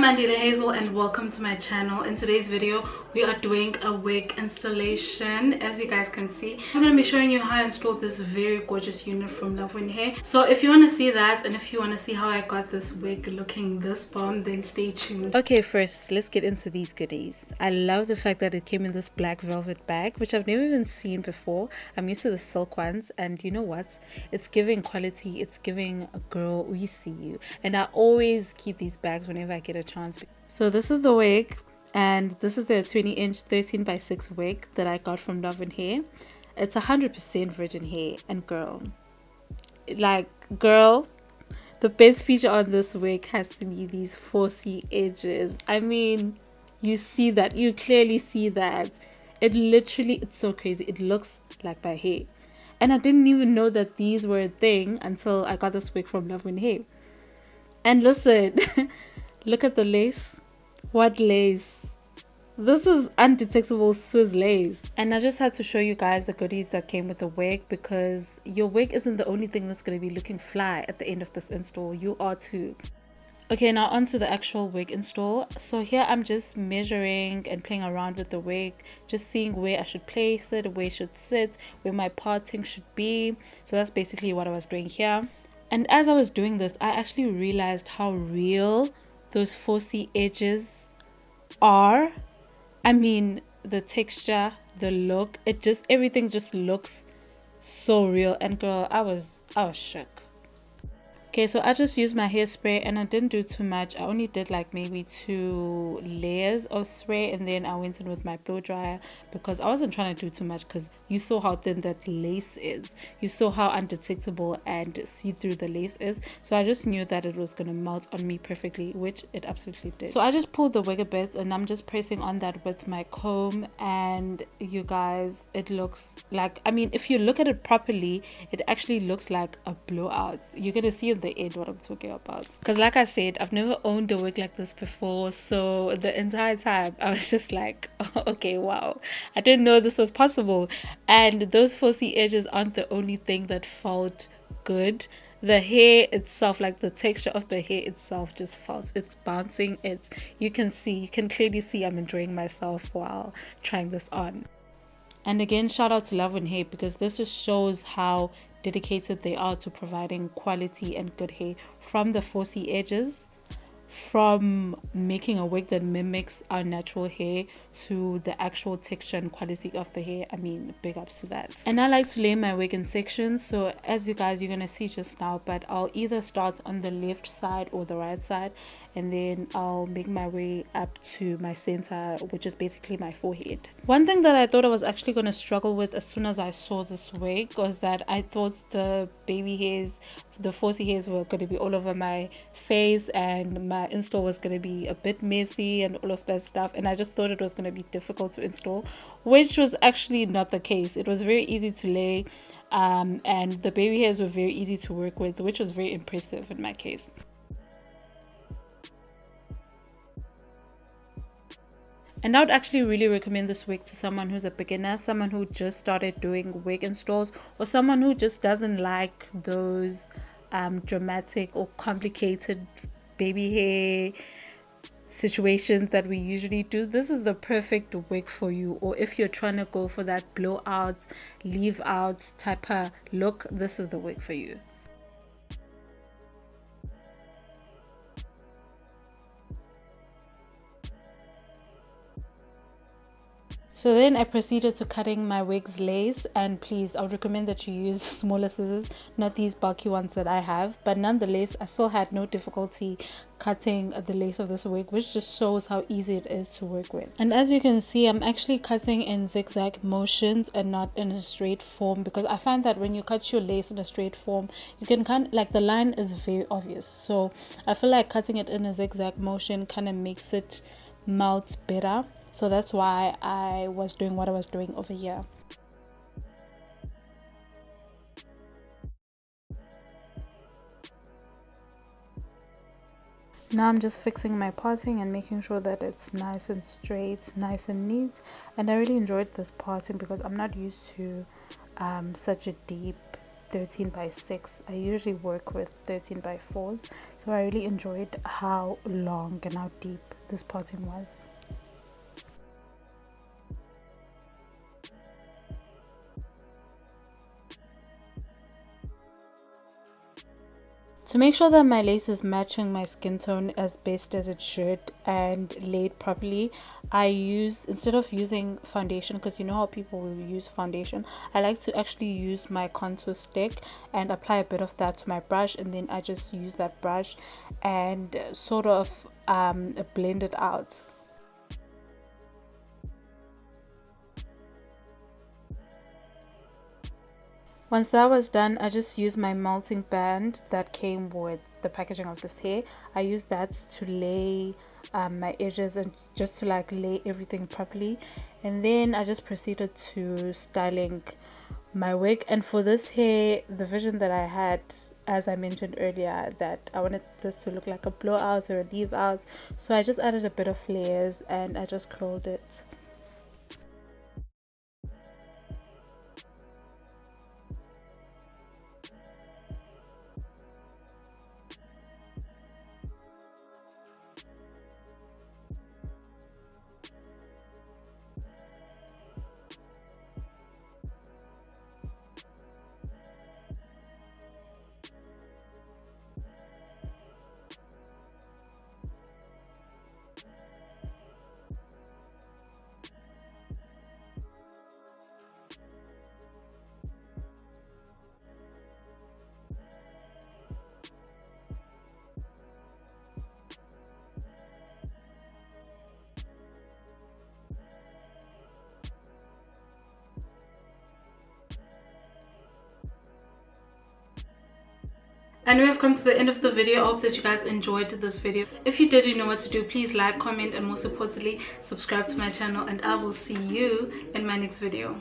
Mandela Hazel and welcome to my channel. In today's video we are doing a wig installation. As you guys can see, I'm going to be showing you how I installed this very gorgeous unit from Luvwin hair. So if you want to see that and if you want to see how I got this wig looking this bomb, then stay tuned. Okay, first let's get into these goodies. I love the fact that it came in this black velvet bag, which I've never even seen before. I'm used to the silk ones, and you know what, it's giving quality, it's giving a girl, we see you. And I always keep these bags whenever I get a chance. So this is the wig, and this is the 20-inch 13x6 wig that I got from Luvwin hair. It's 100% virgin hair, and girl, the best feature on this wig has to be these 4C edges. I mean, you see that, you clearly see that. It's so crazy. It looks like my hair. And I didn't even know that these were a thing until I got this wig from Luvwin hair. And listen, look at the lace. What lace? This is Undetectable Swiss lace. And I just had to show you guys the goodies that came with the wig, because your wig isn't the only thing that's going to be looking fly at the end of this install. You are too. Okay, now on to the actual wig install. So here I'm just measuring and playing around with the wig, just seeing where I should place it, where it should sit, where my parting should be. So that's basically what I was doing here. And as I was doing this, I actually realized how real those 4C edges are. I mean, the texture, the look, everything just looks so real. And girl, I was shook. Okay, so I just used my hairspray and I didn't do too much. I only did like maybe 2 layers of spray, and then I went in with my blow dryer because I wasn't trying to do too much, because you saw how thin that lace is. You saw how undetectable and see-through the lace is. So I just knew that it was going to melt on me perfectly, which it absolutely did. So I just pulled the wig a bit and I'm just pressing on that with my comb, and you guys, it looks like, I mean, if you look at it properly, it actually looks like a blowout. You're going to see the end what I'm talking about, because like I said, I've never owned a wig like this before. So the entire time I was just like, oh, okay, wow, I didn't know this was possible. And those 4C edges aren't the only thing that felt good. The hair itself, like the texture of the hair itself, just felt, it's bouncing. You can clearly see I'm enjoying myself while trying this on. And again, shout out to Luvwin hair, because this just shows how dedicated they are to providing quality and good hair, from the 4C edges, from making a wig that mimics our natural hair, to the actual texture and quality of the hair. I mean, big ups to that. And I like to lay my wig in sections, so as you guys, you're gonna see just now, but I'll either start on the left side or the right side, and then I'll make my way up to my center, which is basically my forehead. One thing that I thought I was actually going to struggle with as soon as I saw this wig was that I thought the baby hairs, the 4C hairs, were going to be all over my face, and my install was going to be a bit messy and all of that stuff, and I just thought it was going to be difficult to install, which was actually not the case. It was very easy to lay, and the baby hairs were very easy to work with, which was very impressive in my case. And I would actually really recommend this wig to someone who's a beginner, someone who just started doing wig installs, or someone who just doesn't like those dramatic or complicated baby hair situations that we usually do. This is the perfect wig for you. Or if you're trying to go for that blowout, leave out type of look, this is the wig for you. So then I proceeded to cutting my wig's lace, and please, I would recommend that you use smaller scissors, not these bulky ones that I have. But nonetheless, I still had no difficulty cutting the lace of this wig, which just shows how easy it is to work with. And as you can see, I'm actually cutting in zigzag motions and not in a straight form, because I find that when you cut your lace in a straight form, you can the line is very obvious. So I feel like cutting it in a zigzag motion kind of makes it melt better. So that's why I was doing what I was doing over here. Now I'm just fixing my parting and making sure that it's nice and straight, nice and neat. And I really enjoyed this parting because I'm not used to such a deep 13 by 6. I usually work with 13 by 4s, so I really enjoyed how long and how deep this parting was. To make sure that my lace is matching my skin tone as best as it should and laid properly, I use, instead of using foundation, because you know how people will use foundation, I like to actually use my contour stick and apply a bit of that to my brush, and then I just use that brush and sort of blend it out. Once that was done, I just used my melting band that came with the packaging of this hair. I used that to lay my edges and just to like lay everything properly. And then I just proceeded to styling my wig. And for this hair, the vision that I had, as I mentioned earlier, that I wanted this to look like a blowout or a leave out. So I just added a bit of layers and I just curled it. And we have come to the end of the video. I hope that you guys enjoyed this video. If you did, you know what to do. Please like, comment, and most importantly, subscribe to my channel, and I will see you in my next video.